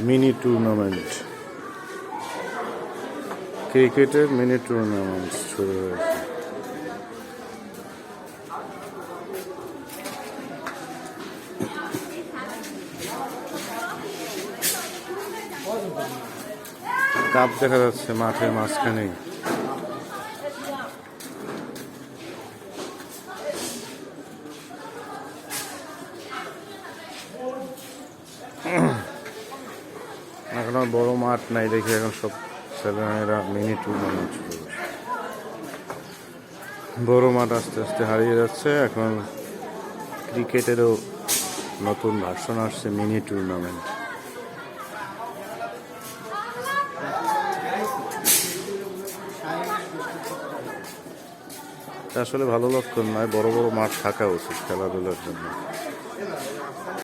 Mini tournament, ক্রিকেটের mini tournament শুরু হয়েছে। কাপ দেখা যাচ্ছে মাঠের মাঝখানে। এখন আর বড় মাঠ নাই দেখে এখন সব ছেলেমেয়েরা মিনি টুর্নামেন্ট শুরু করছে। বড় মাঠ আস্তে আস্তে হারিয়ে যাচ্ছে। এখন ক্রিকেটেরও নতুন ভার্সন আসছে, মিনি টুর্নামেন্ট। আসলে ভালো লক্ষণ নয়, বড় বড় মাঠ থাকা উচিত খেলাধুলার জন্য।